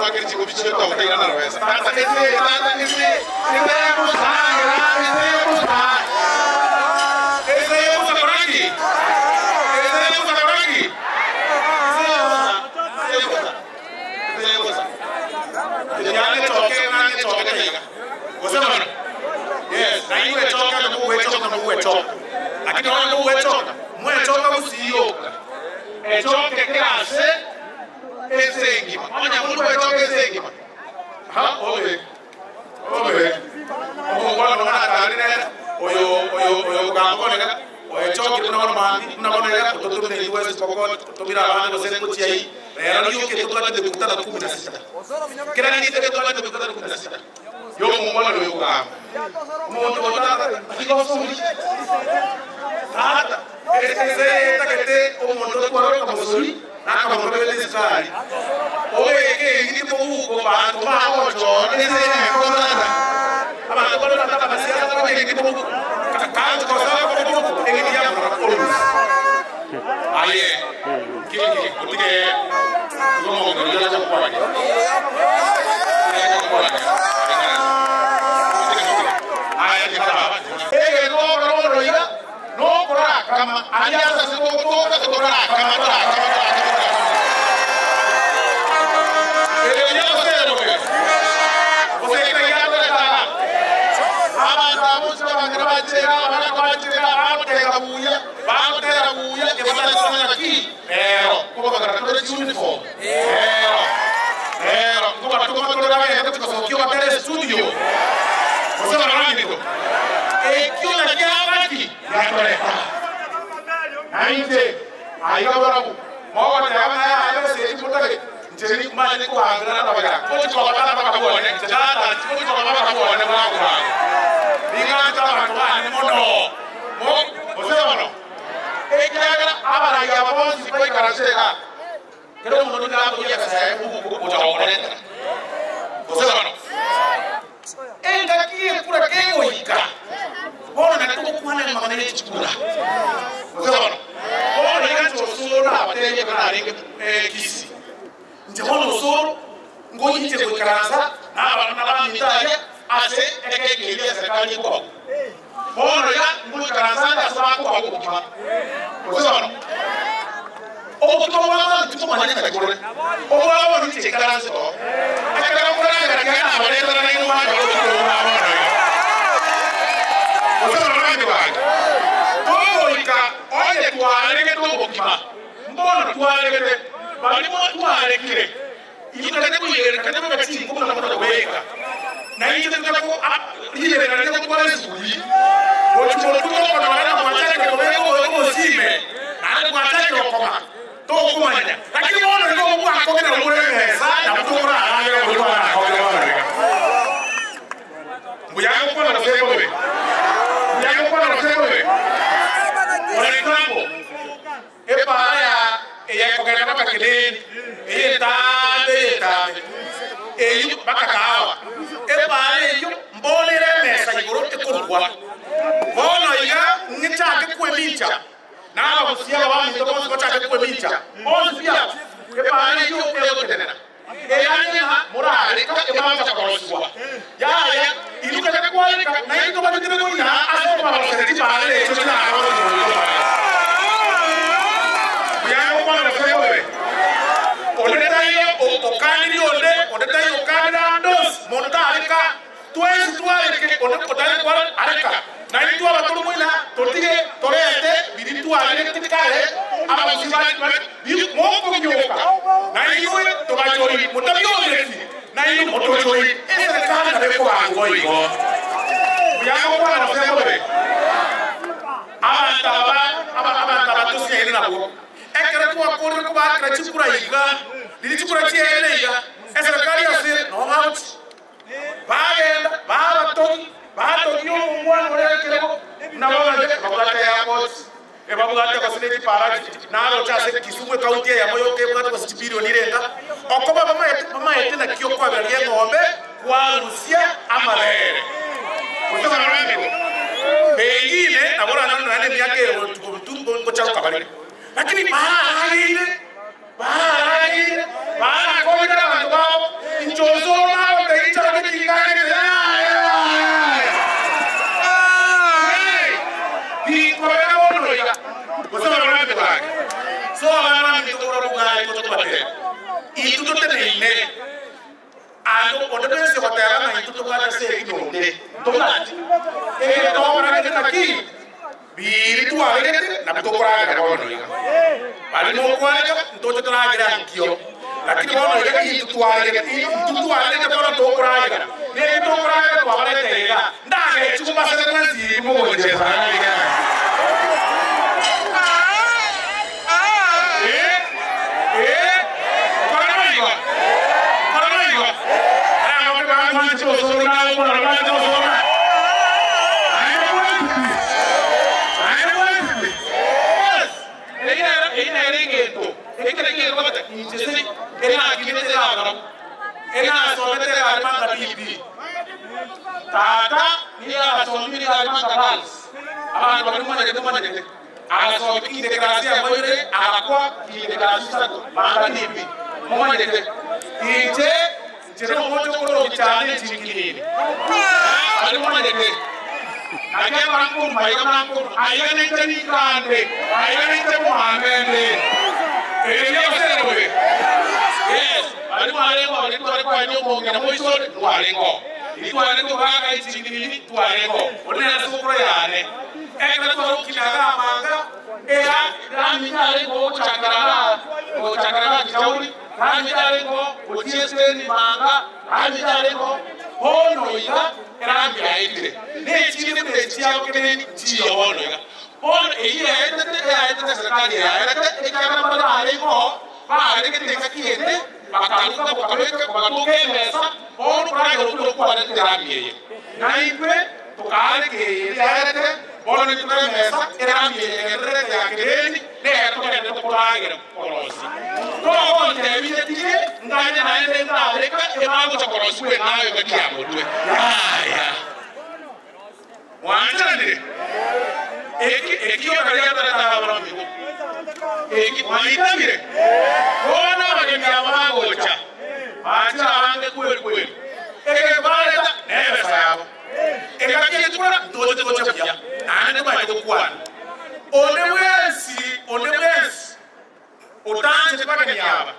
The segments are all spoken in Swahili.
kwa kile chiko bichito kwa tena na pesa. Sasa ese musangra, ese musangra. Ese musangraki. Ese musangraki. Nyane choke tega. Wasema bana. Yes, na iwe choka na muwe choka na muwe choka. Lakini wale muwe choka usiyoka. Choke klase esengi. Onya mundu choke esengi. Ha obe. Obo wana tarine oyo gamboneka. Oyo choke tunaona mami, tunaona kutoto ni uwezo poko tobira abana bose kuchia hii. Rero yuke tukati kukutana 16. Kila nini tukati kukutana 16. Yo mumwana lo yokama. Umuntu otaka ikosomuli. Tata ese takete umuntu kwaro kamusuli nakamurele zikali. Oye ke ndipo uko bantu baojo ese konana. Abantu bana tata basiya tata ke ndipo kantu kosa ko engini ya mrakolu. Aye. Kiki kutike ngomo ngala cha kwani. No kora kama alianza sikutoka kora kama Ainte, aí agora mora aí você tipo tá gente mais de quadra na trabalhar. Pode colocar na boa, né? Já tá, pode colocar na boa, né? Lá agora. Liga tá lá, né? Mono. Você não. É que agora agora já vamos se foi cara chega. Quero mundo lá do que sai o jogo, né? Você não. Enga aqui por aqui oica. Bora na tudo com a maneira de cura. Você não. Bora ligar o soro na bateria para ringue kisi. Então o soro ngoi te ko karanza na mitaya ase eke kilia serikali kwa. Bora ya ngoi karanza na sababu kwa kwa. Você não. O to wala tu manene ka gore. O wala ni te karanza ko. Akara ko na ga na bare na ni ma ko Você não vai me Oye tuareke tokokima mbona tuareke bali mo tuareke ikane ko yere kane ko kati ko na ko weka na yite ko yere na ko kwa suli ocho ko ko na wana kwa chake ko ko sime na kwa chake ko koma to ko manya lakini mbona ko kwa ko na mure mesa na ko ra ya ko kwa na ko mbuya ko na sebo be mbuya ko na sebo be por ejemplo, ella con el mapa que den, ella bacacao, ello, bolere mesa y gorote curva. Bono ya, ni chaque cuemincha. Nada, vos ya vamos, entonces vos chaque cuemincha. Vos ya, ello, que tener. Ella morale, que vamos a corrosua. Ya, y nunca te cuadra, nadie toma que te voy a hacer para los certificados, eso es nada. O kani onde tayo kana dos monta arika tues tuareke onde potale kwal arika na itu aba todo muina tortige torete biritu areke tikare aba musiba bi mo ko nyoka na itu to ba jori monta yo resi na itu moto jori ese kana de ko angoi go ya ko na sebo be aba to se na bo ekere ko ba kra chukura iga Didi chukura chiele iga serikali asir no out baenda bato yo mwana wale keleko na wale bakata ya boss e babugata ko sile para na ro cha se Kisumu kaunti ya moyo ke mwana ko sibiri onirenga okoba mama yete na kiyo kwa bali ngombe kwa Rusia amalere kutoka na rangi pengine na bora na nani yake tumbo cha kabali lakini baada koda watu wao itu to tene ando onde se kotera na itu to kada se kinonde to lati to na ke taki biri tu ale na to kora ga bono iga bali mo ko ale to to tra ga kio lakini bono iga itu tu ale ke bono to kora ga ne to kora ga to ale te ga ndage chuma se na si mo je sa ga Tata ni aso ni alma canals abantu bari mu manegete aso ki deklarasia moire akwa ki deklarasia manga nibi mu manegete ije jero mojo ko cyane chingini ari mu manegete age banku mai banku ayane tani kande ayane temu amende ele osero yes ari marengo ari kwa ni mo ngena mo isore warengo itware to baga ichingini twarego onera sokro yane ekra to kinaga manga era rami yare go chakara jauri rami yare go ochiese ni manga rami yare go hono iga rami yaite ne chini ne chiao kene chiao hono iga on eyi ayete serikali ayete ekara mara are go ba are ke tekakiyete bakaluka bokaleka bakatuke mesa on praga ruko kwa ne terapia naipe tukale ke yete on ne terapia mesa terapia ngere ya kedeni ne to ne to praga kolosi to on te bideti ngane na ende ndale ka e mago cha kolosi we nayo bakia motwe ya wanjande eki okaria tata abara migo eki maitabire ona bagenya magocha acha ange kweli eke baleta nebe sayabo eka kietuna dote gocha pia ane ba to kwana one wesi otanje kwa nyaba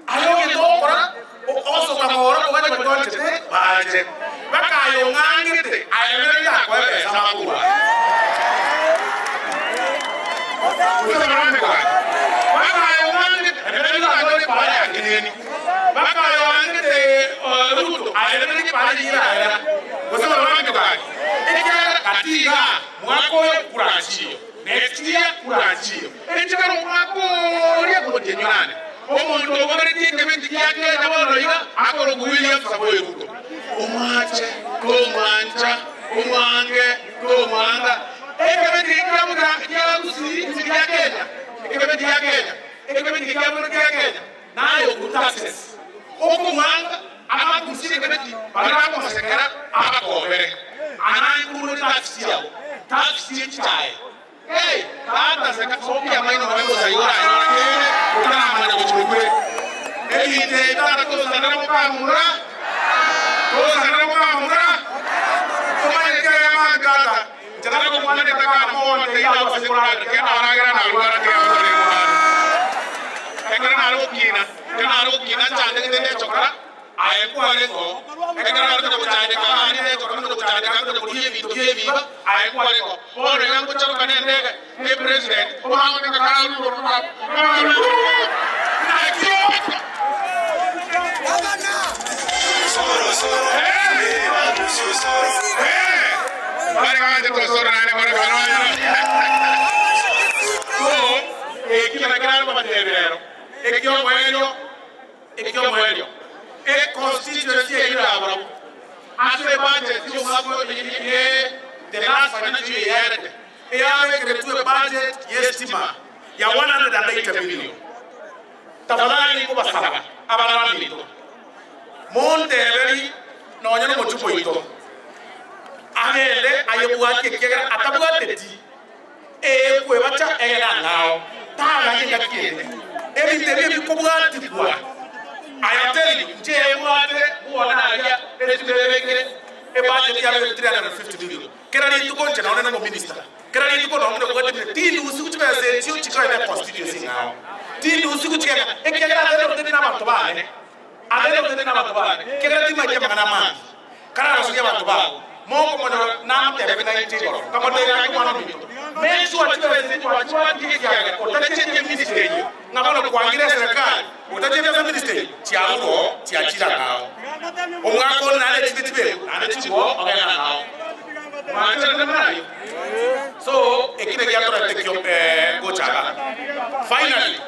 ayo ke to kora oso kamora ko ba ko tete baje baka yo ngangite ayemera ya kwa be samakura baka yo ngangite ayemera ya kwa ba ya kineni baka yo ngangite ruto ayemera ya kwa ira kosa barange ba ekera katiga mwako kurachio netia kurachio ekera mwako ri ko denyorane omuntu ogomere tikebenti yake nabono iga akoro William Samoei Ruto omache komanja omange komanga ekebenti kyamuga kyagusi Kenya ekebenti Kenya nayo ku taxes okumanga amagusi ekebenti barako masekera abakobere anai ku taxi chai hey hata saka soki amaino wao sayura ukana mwana kuchukue elite tata ko sanara mukamura komai kaya magata jara ko mwana taka mo te ya wasikura ke aragara na luara ke ekara ro kina chande de chokra aye ko ale ko ekara ro ko chande ka ani de chokra ko chande ka ko diye bi aye ko ale ko o re ngan ko chokra kane de president o ma ko ka ka ru ro ma e constituency e ira abra aso budget yo mago the last financial year e ave cretu budget estima ya 180 million tafadhali ko basaba abara mito monte beri no nyano mo tupo ito ahele ayebuwa kekera atabuwa teti e ko bacha e na ngao ta ga ke kakene e bi tebe bi ko buwa tipwa I am telling you, a budget of 350 million. Can I to go to minister? Can I to go to the constituency now? ti usiku chega e kegera dentro de na bantu bane adentro de na bantu bane kegera ti maje magana man kana rasulia bantu ba mo ko na te be na intigo kama de ya ko mano mito make sure ati wewe wajua tikiaga utacheje ministry ngabona kuangira serikali utacheje ministry chiauro chiachira kao omwako na le tibetibe na le chigo ogana kao machana nayo so ekine ya tora tekyo go chaga finally